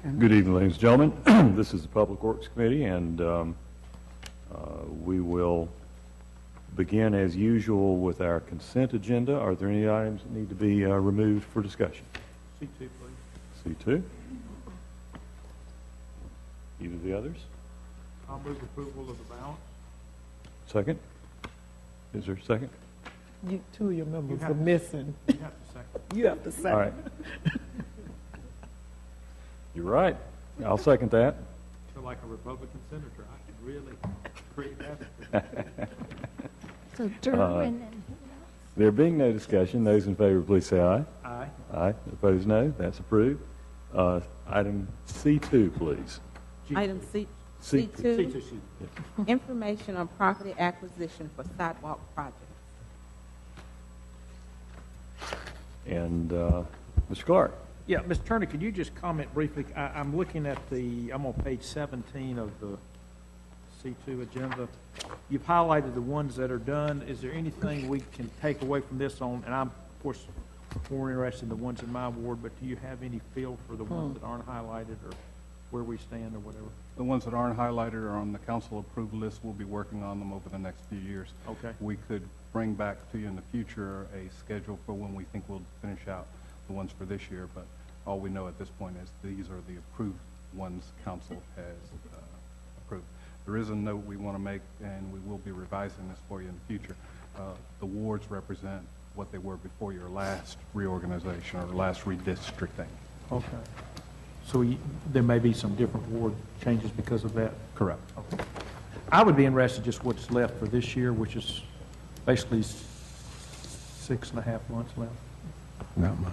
Good evening, ladies and gentlemen. This is the Public Works Committee, and we will begin as usual with our consent agenda. Are there any items that need to be removed for discussion? C2, please. C2. Either of the others? I'll move approval of the balance. Second? Is there a second? Two of your members have are to- missing. You have to second. You have to second. All right. You're right. I'll second that. I feel like a Republican senator. I could really create that. So Derwin and There being no discussion, those in favor, please say aye. Aye. Aye. Opposed, no. That's approved. Item C2, please. Item C, C- C2, C2, excuse me. information on property acquisition for sidewalk projects. And Mr. Clark. Yeah, Mr. Turner, could you just comment briefly? I'm looking at I'm on page 17 of the C2 agenda. You've highlighted the ones that are done. Is there anything we can take away from this on, and I'm, of course, more interested in the ones in my ward, but do you have any feel for the ones that aren't highlighted or where we stand or whatever? The ones that aren't highlighted are on the council approved list. We'll be working on them over the next few years. Okay. We could bring back to you in the future a schedule for when we think we'll finish out the ones for this year, but all we know at this point is these are the approved ones council has approved. There is a note we want to make, and we will be revising this for you in the future. The wards represent what they were before your last reorganization or last redistricting. Okay. So there may be some different ward changes because of that? Correct. Okay. I would be interested just what's left for this year, which is basically 6.5 months left. Not much.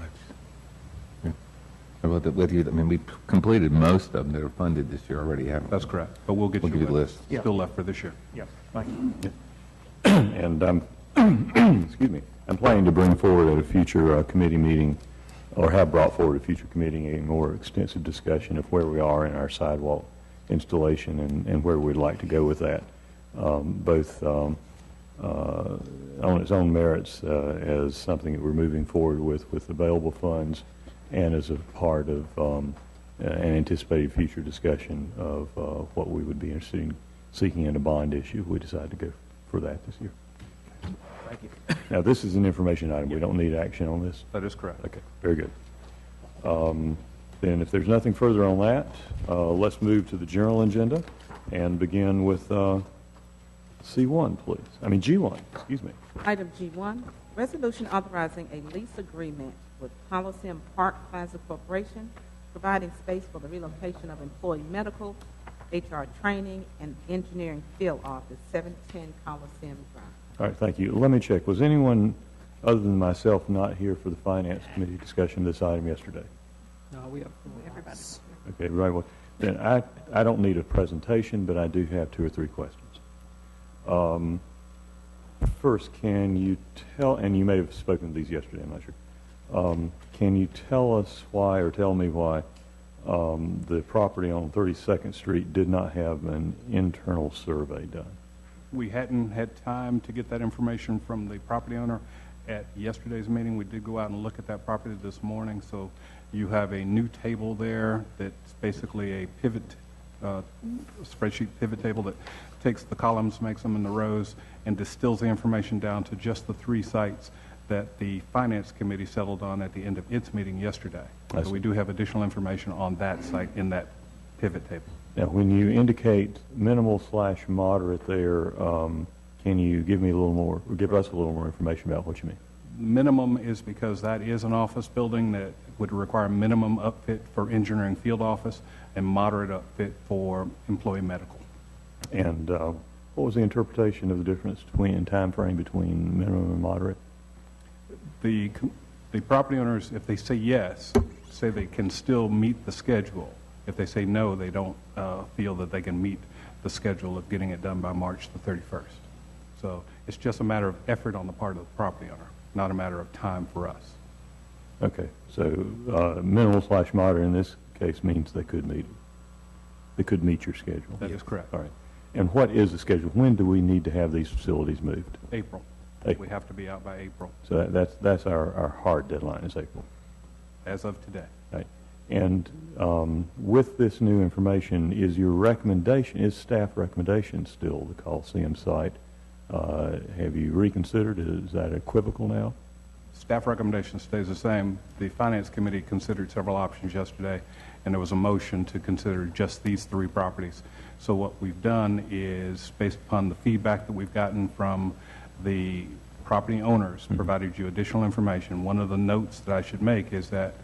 With you, I mean, we completed most of them that are funded this year already, haven't we? That's correct. But we'll get We'll you give you a the list. list. Yeah. Still left for this year. Yeah, thank you. And excuse me, I'm planning to bring forward at a future committee meeting, or have brought forward a future committee, a more extensive discussion of where we are in our sidewalk installation and where we'd like to go with that, both on its own merits as something that we're moving forward with available funds, and as a part of an anticipated future discussion of what we would be interested in seeking in a bond issue if we decide to go for that this year. Thank you. Now, this is an information item. We don't need action on this. That is correct. Okay, very good. Then if there's nothing further on that, let's move to the general agenda and begin with C1, please. I mean G1, excuse me. Item G1, resolution authorizing a lease agreement with Coliseum Park Plaza Corporation, providing space for the relocation of employee medical, HR training, and engineering field office, 710 Coliseum Drive. All right, thank you. Let me check. Was anyone other than myself not here for the Finance Committee discussion of this item yesterday? No, we have everybody. Okay, right. Well, then I don't need a presentation, but I do have 2 or 3 questions. First, can you tell, and you may have spoken to these yesterday, I'm not sure. Can you tell us why, or tell me why, the property on 32nd Street did not have an internal survey done? We hadn't had time to get that information from the property owner at yesterday's meeting. We did go out and look at that property this morning, so you have a new table there that's basically a pivot, spreadsheet pivot table that takes the columns, makes them in the rows, and distills the information down to just the 3 sites that the Finance Committee settled on at the end of its meeting yesterday. So we do have additional information on that site in that pivot table. Now, when you indicate minimal/moderate there, can you give me a little more, or give us a little more information about what you mean? Minimum is because that is an office building that would require minimum upfit for engineering field office and moderate upfit for employee medical. And what was the interpretation of the difference in time frame between minimum and moderate? The property owners, if they say yes, say they can still meet the schedule. If they say no, they don't feel that they can meet the schedule of getting it done by March the 31st. So it's just a matter of effort on the part of the property owner, not a matter of time for us. Okay, so minimal/moderate in this case means they could meet it. They could meet your schedule. That is correct. All right. And what is the schedule? When do we need to have these facilities moved? April. April. We have to be out by April, So that's our hard deadline is April. as of today. Right. And with this new information, is your recommendation, is staff recommendation still the Coliseum site? Have you reconsidered? Is that equivocal now? Staff recommendation stays the same. The Finance Committee considered several options yesterday, and there was a motion to consider just these 3 properties. So what we've done is, based upon the feedback that we've gotten from the property owners, provided you additional information. One of the notes that I should make is that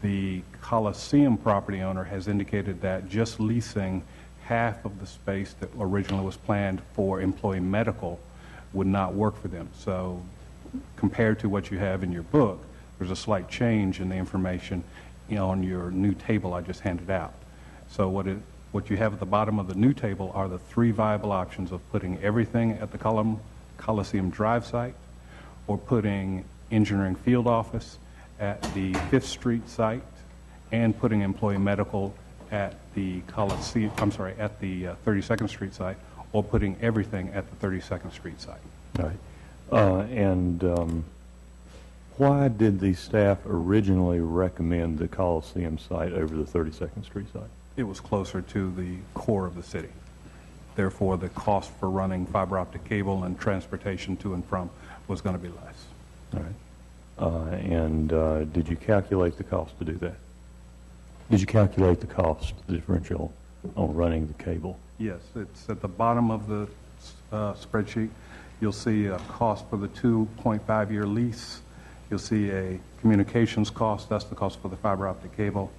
the Coliseum property owner has indicated that just leasing half of the space that originally was planned for employee medical would not work for them. So compared to what you have in your book, there's a slight change in the information on your new table I just handed out. So what you have at the bottom of the new table are the 3 viable options of putting everything at the Coliseum Drive site, or putting engineering field office at the 5th Street site, and putting employee medical at the Coliseum, at the 32nd Street site, or putting everything at the 32nd Street site. All right. Why did the staff originally recommend the Coliseum site over the 32nd Street site? It was closer to the core of the city. Therefore, the cost for running fiber optic cable and transportation to and from was going to be less. All right. Did you calculate the cost to do that? Did you calculate the cost, the differential on running the cable? Yes, it's at the bottom of the spreadsheet. You'll see a cost for the 2.5-year lease. You'll see a communications cost. That's the cost for the fiber optic cable.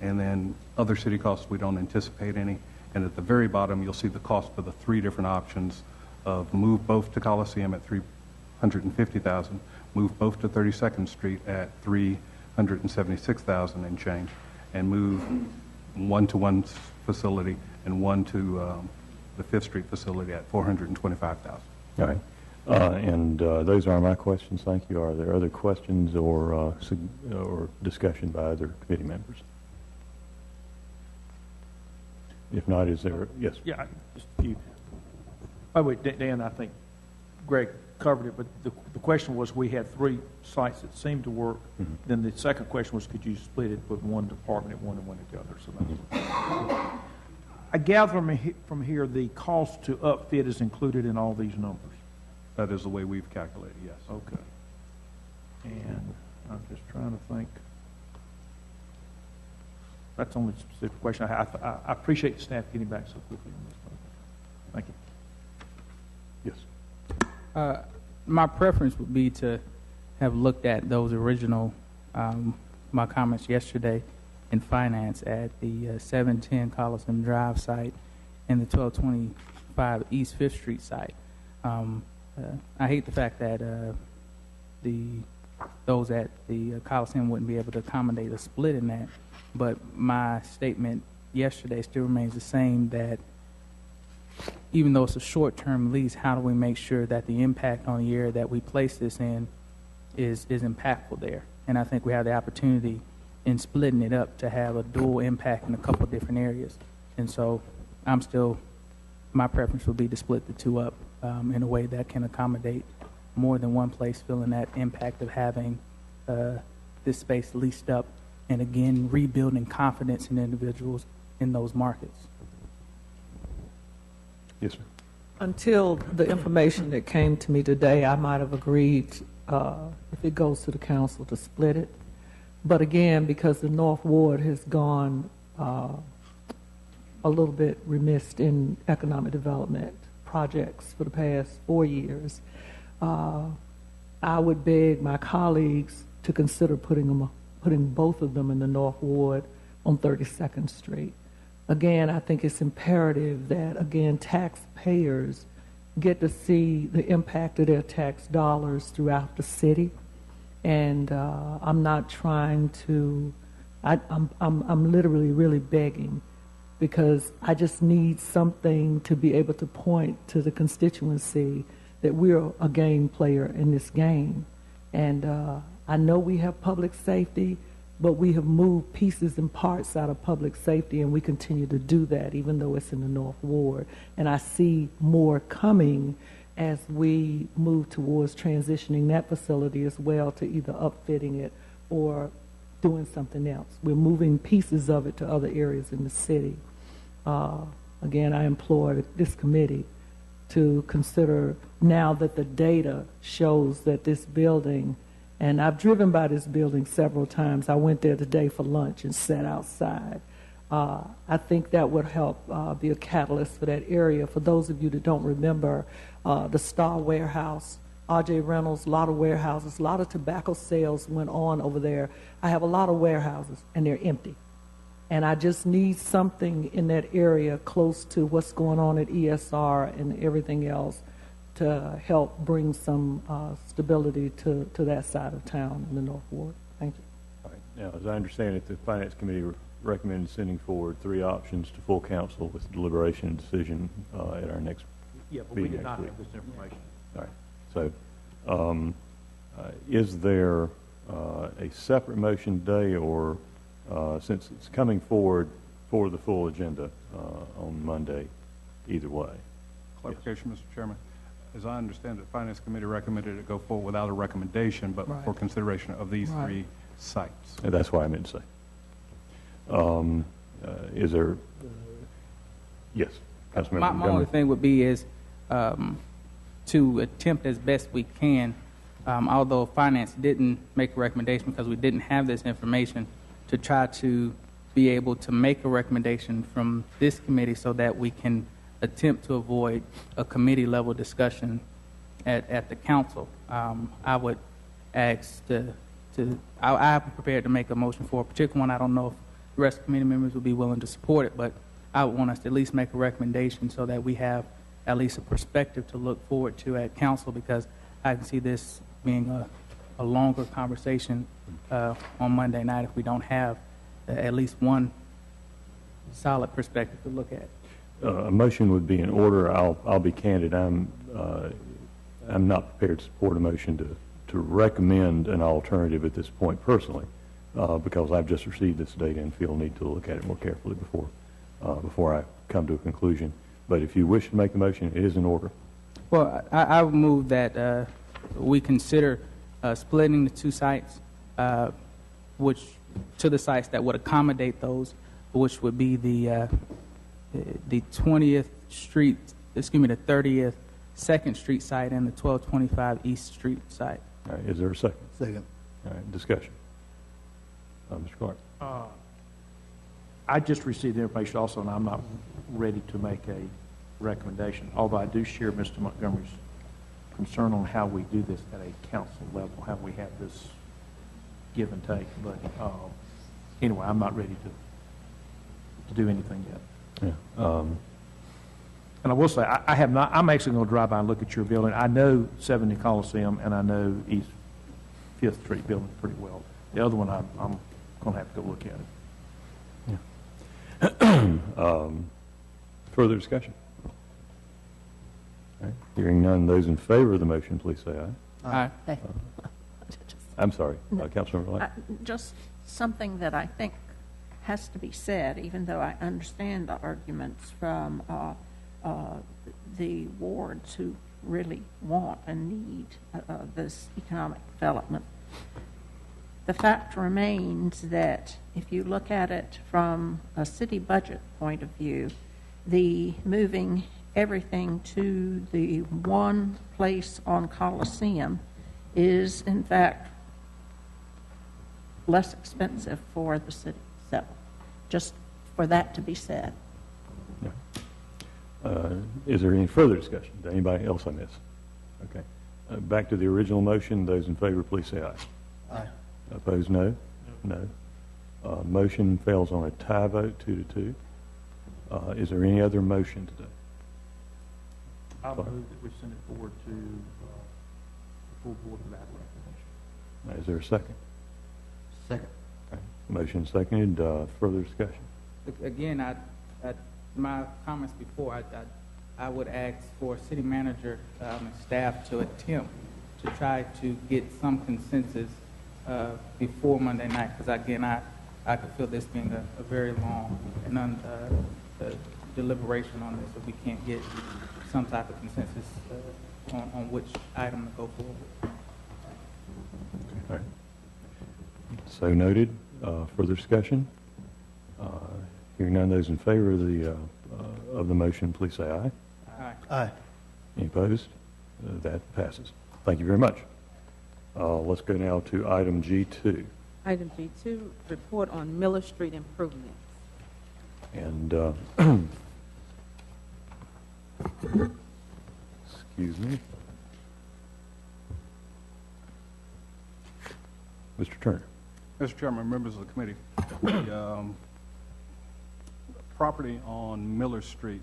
And then other city costs, we don't anticipate any. And at the very bottom, you'll see the cost for the 3 different options of move both to Coliseum at $350,000, move both to 32nd Street at $376,000 and change, and move one to one facility and one to the 5th Street facility at $425,000. All right. Those are my questions. Thank you. Are there other questions or discussion by other committee members? If not, is there? Yes. Yeah, just a few. By the way, Dan, I think Greg covered it, but the question was, we had 3 sites that seemed to work. Mm-hmm. Then the second question was, could you split it with one department at one and one at the other? So that's I gather from here the cost to upfit is included in all these numbers. That is the way we've calculated, yes. Okay. And I'm just trying to think. That's the only specific question. I appreciate the staff getting back so quickly on this. Thank you. Yes. My preference would be to have looked at those original, my comments yesterday in finance at the 710 Coliseum Drive site and the 1225 East 5th Street site. I hate the fact that those at the Coliseum wouldn't be able to accommodate a split in that, but my statement yesterday still remains the same, that even though it's a short-term lease, how do we make sure that the impact on the area that we place this in is impactful there? And I think we have the opportunity in splitting it up to have a dual impact in a couple of different areas. And so my preference would be to split the 2 up in a way that can accommodate more than one place feeling that impact of having this space leased up, and again, rebuilding confidence in individuals in those markets. Yes, sir. Until the information that came to me today, I might have agreed, if it goes to the council, to split it. But again, because the North Ward has gone a little bit remiss in economic development projects for the past 4 years, I would beg my colleagues to consider putting both of them in the North Ward on 32nd Street. Again, I think it's imperative that, again, taxpayers get to see the impact of their tax dollars throughout the city. And I'm not trying to, I'm literally really begging, because I just need something to be able to point to the constituency that we're a game player in this game. And I know we have public safety, but we have moved pieces and parts out of public safety, and we continue to do that, even though it's in the North Ward. And I see more coming as we move towards transitioning that facility as well to either upfitting it or doing something else. We're moving pieces of it to other areas in the city. Again, I implore this committee to consider, now that the data shows that this building, and I've driven by this building several times. I went there today for lunch and sat outside. I think that would help be a catalyst for that area. For those of you that don't remember, the Star Warehouse, R.J. Reynolds, a lot of warehouses, a lot of tobacco sales went on over there. I have a lot of warehouses, and they're empty. And I just need something in that area close to what's going on at ESR and everything else to help bring some stability to that side of town in the North Ward. Thank you. All right. Now, as I understand it, the Finance Committee recommended sending forward 3 options to full council with deliberation and decision at our next Yeah, but we meeting did not next have week. this information. All right. So, is there a separate motion today, or since it's coming forward for the full agenda on Monday, either way? Clarification, Mr. Chairman. As I understand it, the Finance Committee recommended it go forward without a recommendation, but Right. for consideration of these Right. 3 sites. And that's what I meant to say. Is there, yes, Councilmember My only Montgomery? thing would be is to attempt as best we can, although finance didn't make a recommendation because we didn't have this information, to try to be able to make a recommendation from this committee so that we can attempt to avoid a committee level discussion at the council. I would ask I'm prepared to make a motion for a particular one. I don't know if the rest of the committee members would be willing to support it, but I would want us to at least make a recommendation so that we have at least a perspective to look forward to at council, because I can see this being a longer conversation on Monday night if we don't have at least one solid perspective to look at. A motion would be in order. I'll be candid. I'm not prepared to support a motion to recommend an alternative at this point personally, because I've just received this data and feel a need to look at it more carefully before I come to a conclusion. But if you wish to make the motion, it is in order. Well, I would move that we consider splitting the 2 sites, which to the sites that would accommodate those, which would be the 20th Street, the 30th 2nd Street site and the 1225 East Street site. All right, is there a second? Second. All right, discussion. Mr. Clark. I just received the information also, and I'm not ready to make a recommendation, although I do share Mr. Montgomery's concern on how we do this at a council level, how we have this give and take. But anyway, I'm not ready to do anything yet. Yeah. And I will say, I have not, I'm actually going to drive by and look at your building. I know 70 Coliseum, and I know East 5th Street building pretty well. The other one, I'm going to have to go look at it. Further discussion? All right, hearing none, those in favor of the motion, please say aye. Aye. I'm sorry, Councilmember Light. Just something that I think has to be said, even though I understand the arguments from the wards who really want and need this economic development. The fact remains that if you look at it from a city budget point of view, the moving everything to the one place on Coliseum is in fact less expensive for the city. So just for that to be said. Is there any further discussion? Did anybody else on this? Okay. Back to the original motion. Those in favor, please say aye. Aye. Opposed, no? No. Motion fails on a tie vote, 2-2. Is there any other motion today? I'll move that we send it forward to the full board for that recommendation. Is there a second? Second. Okay. Motion seconded. Further discussion? Again, my comments before, I would ask for city manager and staff to attempt to try to get some consensus before Monday night, because again, I could feel this being a very long deliberation on this if we can't get some type of consensus on which item to go forward. All right. So noted. Further discussion? Hearing none, those in favor of the motion, please say aye. Aye. Aye. Any opposed? That passes. Thank you very much. Let's go now to item G2. Item G2, report on Miller Street improvements. And, excuse me. Mr. Turner. Mr. Chairman, members of the committee, the property on Miller Street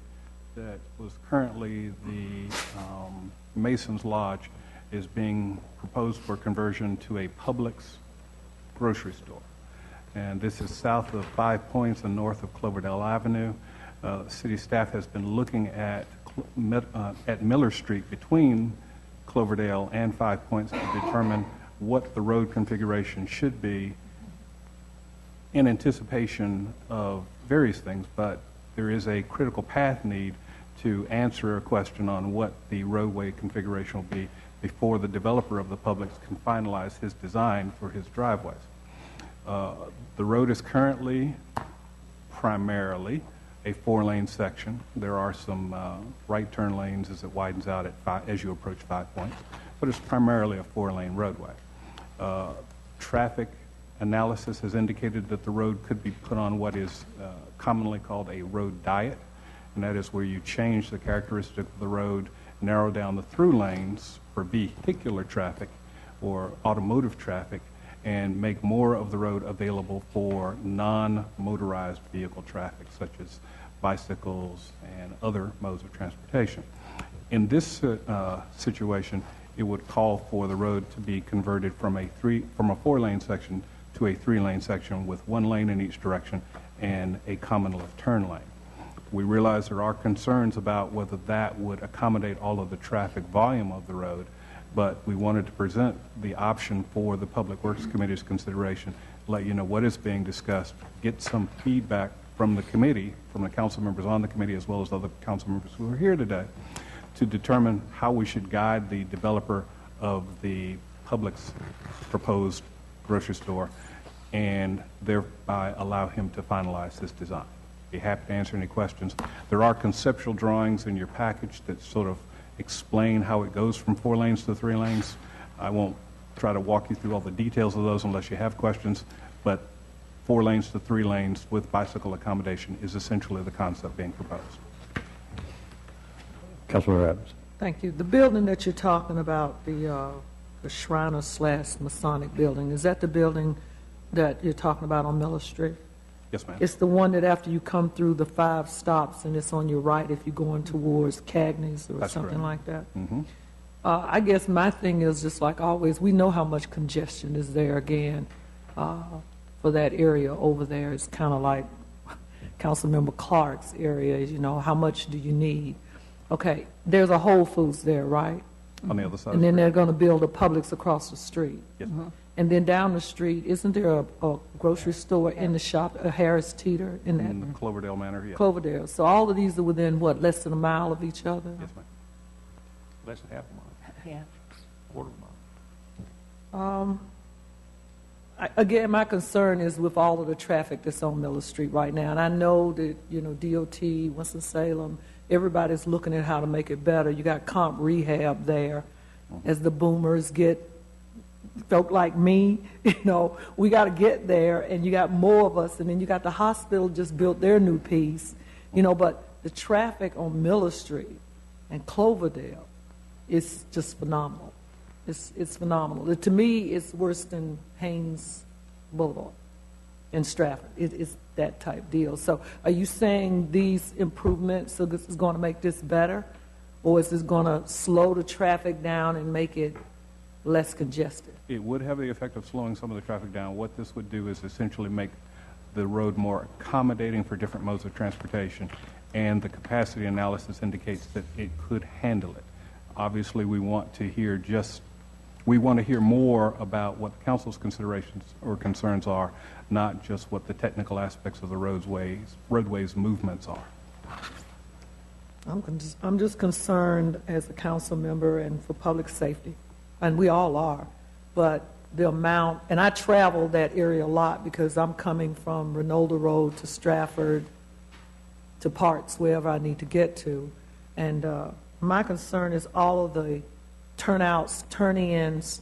that was currently the Mason's Lodge is being proposed for conversion to a Publix grocery store. And this is south of 5 Points and north of Cloverdale Avenue. City staff has been looking at Miller Street between Cloverdale and 5 Points to determine what the road configuration should be in anticipation of various things, but there is a critical path need to answer a question on what the roadway configuration will be before the developer of the Publix can finalize his design for his driveways. The road is currently primarily a 4-lane section. There are some right turn lanes as it widens out as you approach 5 Points, but it's primarily a 4-lane roadway. Traffic analysis has indicated that the road could be put on what is commonly called a road diet, and that is where you change the characteristic of the road, narrow down the through lanes for vehicular traffic or automotive traffic, and make more of the road available for non-motorized vehicle traffic, such as bicycles and other modes of transportation. In this situation, it would call for the road to be converted from a 4-lane section to a 3-lane section with 1 lane in each direction and a common left turn lane. We realize there are concerns about whether that would accommodate all of the traffic volume of the road, but we wanted to present the option for the Public Works Committee's consideration, let you know what is being discussed, get some feedback from the committee, from the council members on the committee, as well as other council members who are here today, to determine how we should guide the developer of the Publix proposed grocery store and thereby allow him to finalize his design. Be happy to answer any questions. There are conceptual drawings in your package that sort of explain how it goes from 4 lanes to 3 lanes. I won't try to walk you through all the details of those unless you have questions, but 4 lanes to 3 lanes with bicycle accommodation is essentially the concept being proposed. Councilmember Adams. Thank you. The building that you're talking about, the Shriner/Masonic building, is that the building that you're talking about on Miller Street? Yes, ma'am. It's the one that after you come through the 5 stops and it's on your right if you're going towards Cagney's or That's something correct. like that? Mm-hmm. I guess my thing is just like always, we know how much congestion is there again for that area over there. It's kind of like Councilmember Clark's area, you know, how much do you need? Okay, there's a Whole Foods there, right? On the other side. And then they're going to build a Publix across the street. Yes, ma'am. And then down the street, isn't there a grocery store in the shop, a Harris Teeter in that? In the Cloverdale Manor, yes. Cloverdale. So all of these are within, what, less than a mile of each other? Yes, ma'am. Less than half a mile, Yeah. quarter of a mile. Again, my concern is with all of the traffic that's on Miller Street right now. And I know that, you know, DOT, Winston-Salem, everybody's looking at how to make it better. You got comp rehab there as the boomers get folk like me, you know, we got to get there, and you got more of us, and then you got the hospital just built their new piece, you know, but the traffic on Miller Street and Cloverdale is just phenomenal. It's phenomenal. To me, it's worse than Haynes Boulevard in Stratford. It's that type deal. So are you saying these improvements, so this is going to make this better, or is this going to slow the traffic down and make it less congested? It would have the effect of slowing some of the traffic down. What this would do is essentially make the road more accommodating for different modes of transportation, and the capacity analysis indicates that it could handle it. Obviously, we want to hear more about what the council's considerations or concerns are, not just what the technical aspects of the roadways movements are. I'm just concerned as a council member and for public safety, and we all are, but the amount, and I travel that area a lot because I'm coming from Renolda Road to Stratford to Parks, wherever I need to get to. And my concern is all of the turnouts, turn-ins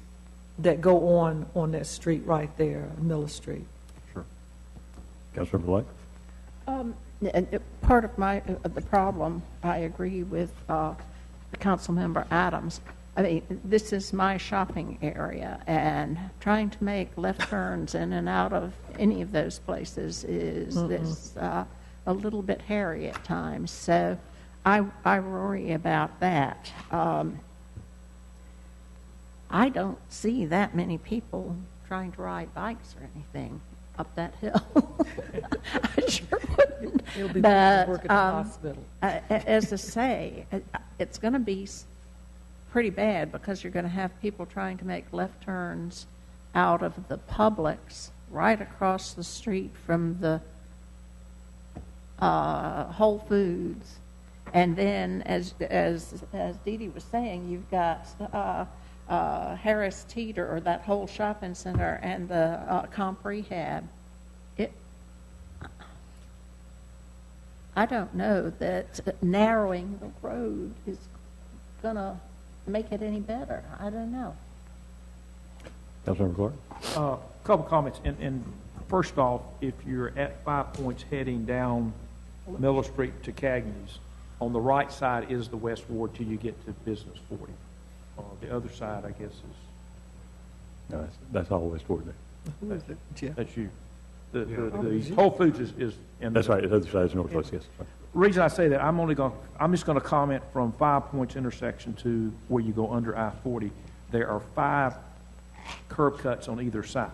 that go on that street right there, Miller Street. Sure. Councilmember Blake? And part of the problem, I agree with Councilmember Adams. I mean, this is my shopping area, and trying to make left turns in and out of any of those places is a little bit hairy at times. So I worry about that. I don't see that many people trying to ride bikes or anything up that hill. I sure wouldn't. It'll be But, work at the hospital. As I say, it's going to be pretty bad because you're going to have people trying to make left turns out of the Publix right across the street from the Whole Foods. And then, as Dee Dee was saying, you've got Harris Teeter, or that whole shopping center, and the comp rehab. I don't know that narrowing the road is going to make it any better. I don't know. Councilmember Clark? A couple comments. And first off, if you're at 5 Points heading down Miller Street to Cagney's, on the right side is the West Ward till you get to Business 40. The other side, I guess, is... No, that's all West Ward there. Who is it? Jeff? That's you. The Whole Foods is in That's the... right, the other side is northwest, yes. Reason I say that, I'm just going to comment from 5 Points intersection to where you go under I-40. There are 5 curb cuts on either side.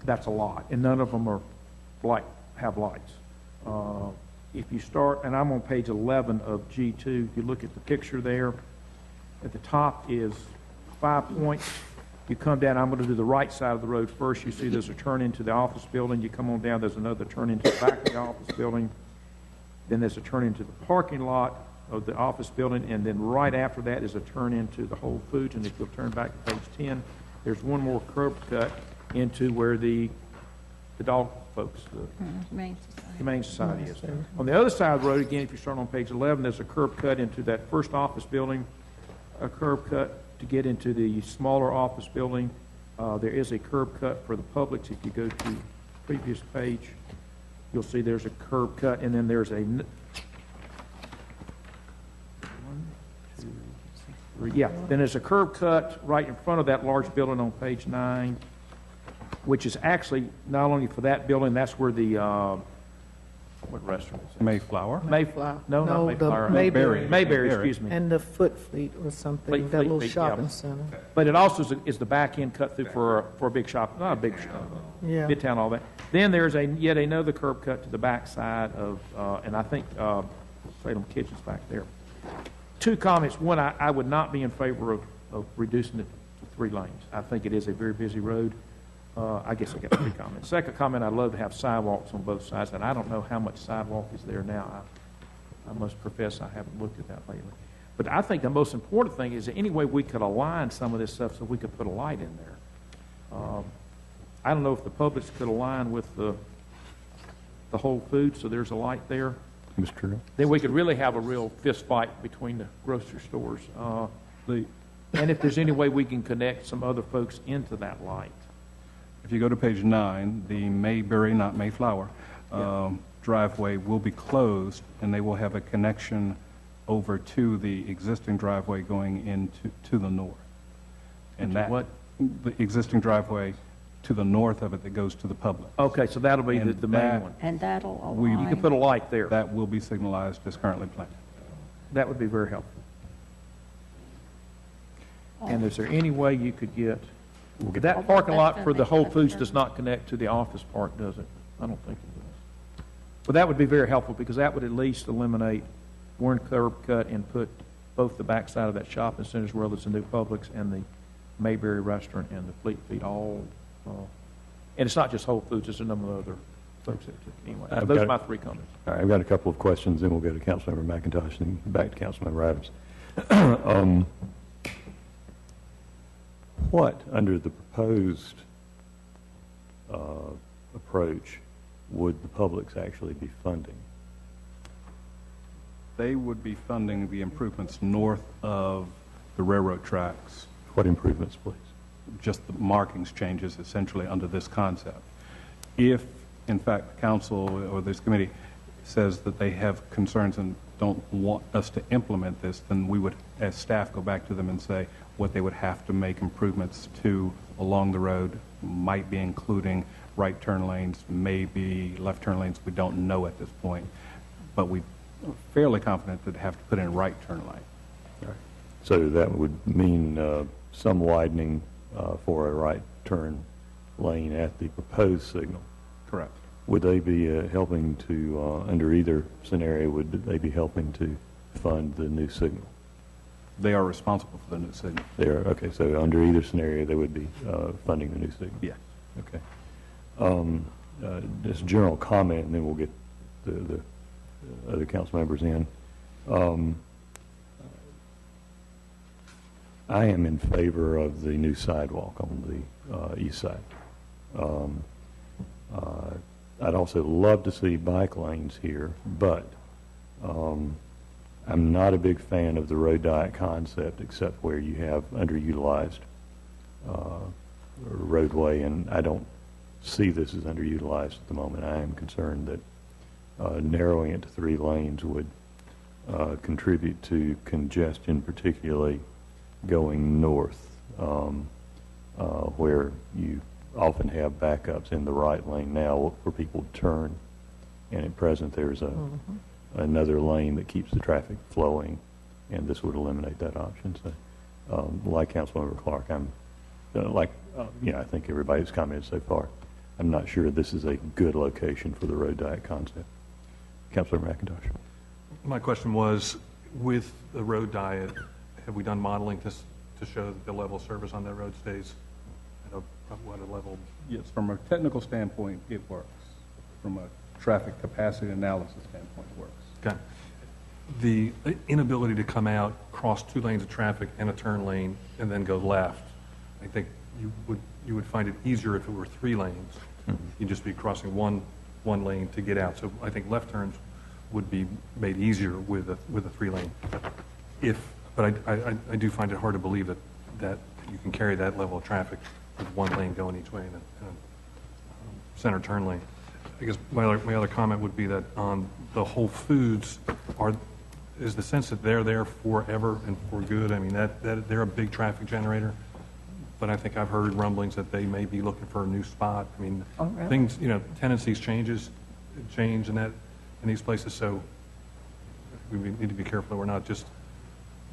That's a lot, and none of them are have lights. If you start, and I'm on page 11 of G2, if you look at the picture there, at the top is 5 Points. You come down, I'm going to do the right side of the road first. You see there's a turn into the office building. You come on down, there's another turn into the back of the office building. Then there's a turn into the parking lot of the office building, and then right after that is a turn into the Whole Foods. And if you'll turn back to page 10, there's one more curb cut into where the dog folks, the Humane Society is. On the other side of the road, again, if you start on page 11, there's a curb cut into that first office building, a curb cut to get into the smaller office building. There is a curb cut for the Publix. If you go to the previous page, you'll see there's a curb cut, and then there's a... 1, 2, 3, yeah, then there's a curb cut right in front of that large building on page 9, which is actually not only for that building, that's where the... what restaurant is that? Mayflower? Mayflower. No, not No, the Mayflower. Mayberry. Mayberry, excuse me. And the Foot Fleet or something, Fleet, that little yeah. shopping center. But it also is the back end cut through for a big shop, not a big shop, Yeah. Midtown, all that. Then there's yet another curb cut to the back side of, and I think Salem Kitchen's back there. 2 comments. One, I would not be in favor of reducing it to 3 lanes. I think it is a very busy road. I guess I got 3 comments. Second comment, I'd love to have sidewalks on both sides, and I don't know how much sidewalk is there now. I must profess I haven't looked at that lately. But I think the most important thing is any way we could align some of this stuff so we could put a light in there. I don't know if the Publix could align with the Whole Foods, so there's a light there. Mr. Trudeau? Then we could really have a real fist fight between the grocery stores. And if there's any way we can connect some other folks into that light. If you go to page 9, the Mayberry, not Mayflower, driveway will be closed, and they will have a connection over to the existing driveway going into the north. And that, what? the existing driveway to the north of it that goes to the public. Okay, so that'll be And the main that- one. And that'll We- You align. can put a light there. That will be signalized as currently planned. That would be very helpful. And is there any way you could get, that parking lot for the Whole Foods does not connect to the office park, does it? I don't think it does. But that would be very helpful, because that would at least eliminate one curb cut and put both the backside of that shopping center, as well as the new Publix and the Mayberry restaurant and the Fleet Feet, all, and it's not just Whole Foods, it's a number of other folks that took, anyway. I've Those are got- my 3 comments. All right, I've got a couple of questions, then we'll go to Councilmember McIntosh and back to Councilmember Adams. what, under the proposed approach, would the publics actually be funding? They would be funding the improvements north of the railroad tracks, What improvements, please? just the markings changes essentially under this concept. If, in fact, the council or this committee says that they have concerns and don't want us to implement this, then we would, as staff, go back to them and say what they would have to make improvements to along the road, might be including right turn lanes, maybe left turn lanes. We don't know at this point, but we are fairly confident that they have to put in right turn lane. So that would mean some widening for a right turn lane at the proposed signal. Correct. Would they be helping to, under either scenario, would they be helping to fund the new signal? They are responsible for the new signal. They are, okay, so under either scenario, they would be funding the new signal? Yeah. Okay. Just general comment, and then we'll get the other council members in. I am in favor of the new sidewalk on the east side. I'd also love to see bike lanes here, but I'm not a big fan of the road diet concept except where you have underutilized roadway, and I don't see this as underutilized at the moment. I am concerned that narrowing it to 3 lanes would contribute to congestion, particularly going north, where you often have backups in the right lane now for people to turn, and at present there's another lane that keeps the traffic flowing, and this would eliminate that option. So, like Councilmember Clark, I'm I think everybody's commented so far, I'm not sure this is a good location for the road diet concept. Councilor McIntosh. My question was, with the road diet, have we done modeling to show that the level of service on that road stays at what a level? Yes, from a technical standpoint, it works. From a traffic capacity analysis standpoint, it works. Okay. The inability to come out, cross 2 lanes of traffic and a turn lane, and then go left, I think you would find it easier if it were 3 lanes. You'd just be crossing one lane to get out. So I think left turns would be made easier with a 3 lane. But I do find it hard to believe that you can carry that level of traffic with 1 lane going each way in a center turn lane. I guess my other comment would be that on the Whole Foods, is the sense that they're there forever and for good? I mean, that they're a big traffic generator, but I think I've heard rumblings that they may be looking for a new spot. I mean, really? things, tendencies change in these places, so we need to be careful that we're not just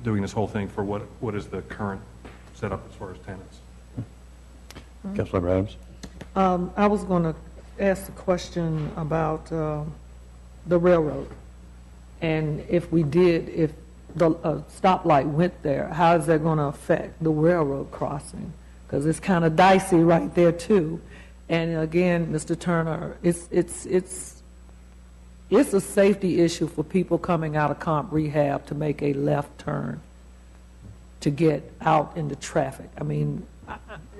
doing this whole thing for what is the current setup as far as tenants. Councilmember Adams. I was going to ask the question about the railroad, and if the stoplight went there, how is that going to affect the railroad crossing? Because it's kind of dicey right there too. And again, Mr. Turner, it's a safety issue for people coming out of comp rehab to make a left turn to get out into traffic. I mean,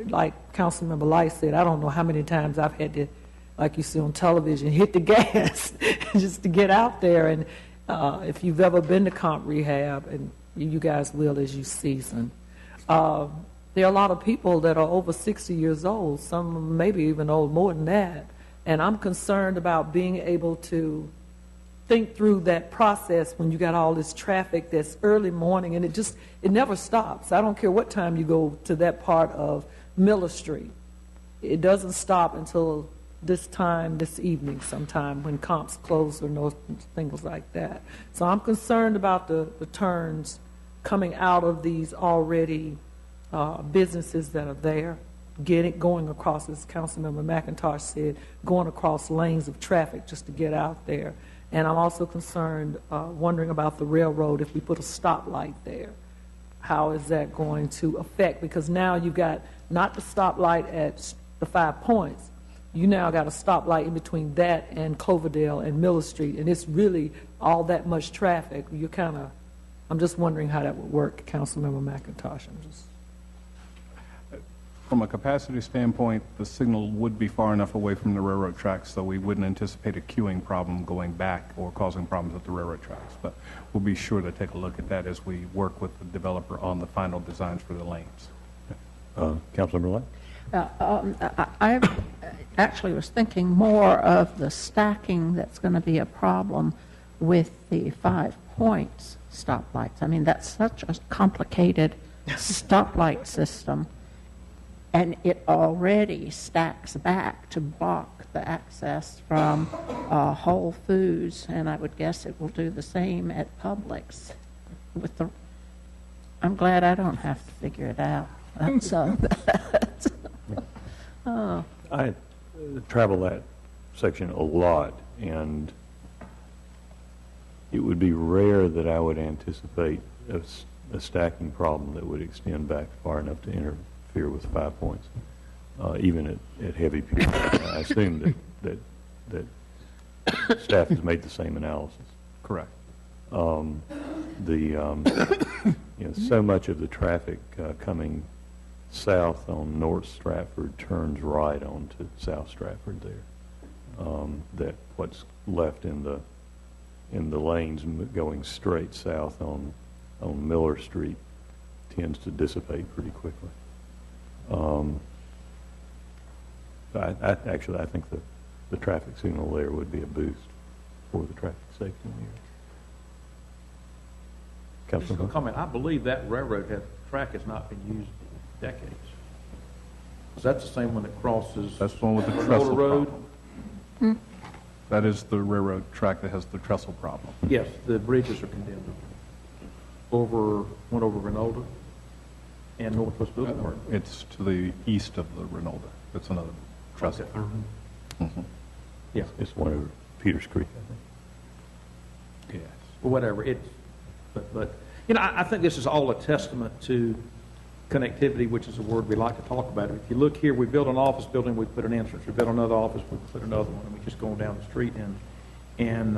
like Councilmember Light said, I don't know how many times I've had to, like you see on television, hit the gas just to get out there. And if you've ever been to comp rehab, and you guys will as you season, there are a lot of people that are over 60 years old, some maybe even old more than that. And I'm concerned about being able to think through that process when you got all this traffic that's early morning, and it never stops. I don't care what time you go to that part of Miller Street. It doesn't stop until this evening sometime when comps close or things like that. So I'm concerned about the turns coming out of these already businesses that are there, going across, as Councilmember McIntosh said, going across lanes of traffic just to get out there. And I'm also concerned, wondering about the railroad, if we put a stoplight there, how is that going to affect? Because now you've got not the stoplight at the 5 Points, you now got a stoplight in between that and Cloverdale and Miller Street, and it's really all that much traffic. I'm just wondering how that would work, Councilmember McIntosh. From a capacity standpoint, the signal would be far enough away from the railroad tracks, so we wouldn't anticipate a queuing problem going back or causing problems at the railroad tracks. But we'll be sure to take a look at that as we work with the developer on the final designs for the lanes. Councilmember Lane? I actually was thinking more of the stacking that's going to be a problem with the 5 points stoplights. I mean, that's such a complicated stoplight system, and it already stacks back to block the access from Whole Foods, and I would guess it will do the same at Publix. I'm glad I don't have to figure it out. I travel that section a lot, and it would be rare that I would anticipate a stacking problem that would extend back far enough to interfere with 5 points, even at heavy peak. I assume that staff has made the same analysis. Correct. So much of the traffic coming south on North Stratford turns right onto South Stratford there. That what's left in the lanes going straight south on Miller Street tends to dissipate pretty quickly. I think the traffic signal there would be a boost for the traffic safety in the area. Just a Councilman? comment, I believe that track has not been used in decades. Is that the same one that crosses That's the one with the Ronaldo trestle Road? problem. That is the railroad track that has the trestle problem. Yes, the bridges are condemned. One over Ronaldo and Northwest Boulevard. It's to the east of the Ronaldo. It's another trestle. Okay. Yeah, It's one over Peters Creek, I think. Yes. well, whatever, but I think this is all a testament to connectivity, which is a word we like to talk about. If you look here, we built an office building, we put an entrance. We built another office, we put another one, and we just go down the street and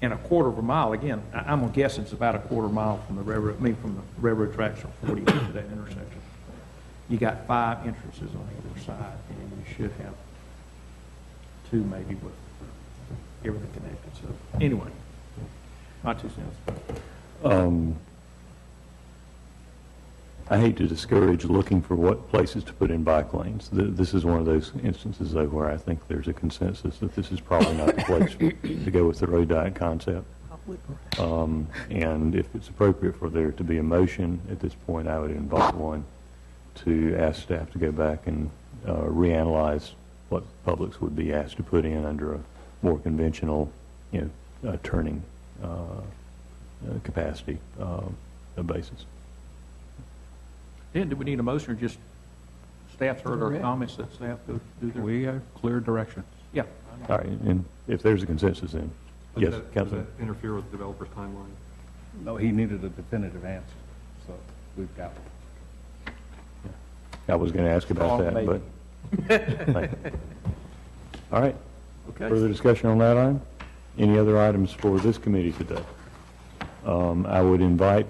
a quarter of a mile. Again, I'm gonna guess it's about a quarter mile from the railroad tracks on 40 to that intersection. You got 5 entrances on either side, and you should have 2 maybe with everything connected. So anyway, my 2 cents. I hate to discourage looking for what places to put in bike lanes. This is one of those instances, though, where I think there's a consensus that this is probably not the place to go with the road diet concept. And if it's appropriate for there to be a motion at this point, I would invite one to ask staff to go back and reanalyze what Publix would be asked to put in under a more conventional, turning capacity basis. Dan, do we need a motion or just staff's heard our comments that staff go do their? We have clear direction. Yeah. All right, and if there's a consensus, then, yes, Does Councilman. that interfere with the developer's timeline? No, he needed a definitive answer, so we've got one. I was going to ask about that, maybe. but. All right. Okay. Further discussion on that item? Any other items for this committee today? I would invite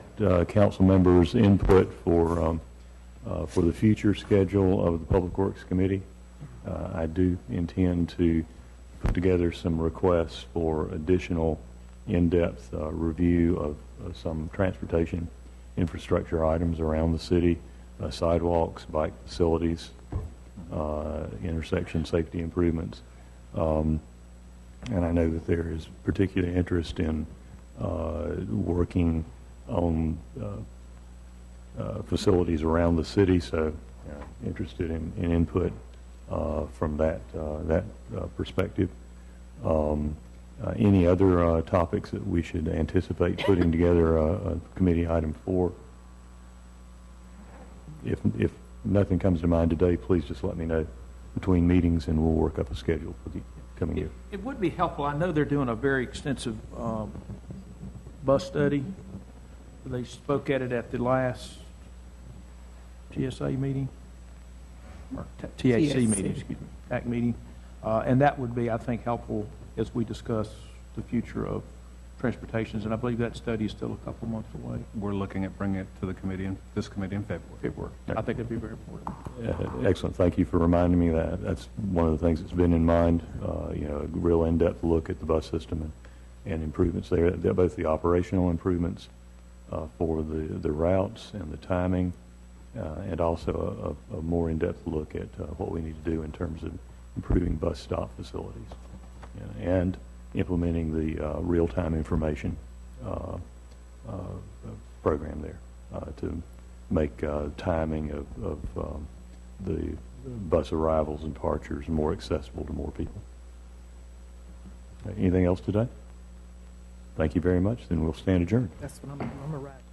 council members' input for the future schedule of the Public Works Committee. I do intend to put together some requests for additional in-depth review of some transportation infrastructure items around the city, sidewalks, bike facilities, intersection safety improvements. And I know that there is particular interest in working on facilities around the city, so interested in input from that perspective. Any other topics that we should anticipate putting together a committee item for? If nothing comes to mind today, please just let me know between meetings, and we'll work up a schedule for the coming year. It would be helpful. I know they're doing a very extensive bus study. They spoke at it at the last GSA meeting, or THC meeting, excuse me, TAC meeting. And that would be, I think, helpful as we discuss the future of transportations, and I believe that study is still a couple months away. We're looking at bringing it to the committee, this committee in February. I think that'd be very important. Excellent. Thank you for reminding me that. That's one of the things that's been in mind, a real in-depth look at the bus system and improvements there, both the operational improvements for the routes and the timing, and also a more in-depth look at what we need to do in terms of improving bus stop facilities and implementing the real-time information program there to make timing of the bus arrivals and departures more accessible to more people. Anything else today? Thank you very much. Then we'll stand adjourned. That's what I'm going to write.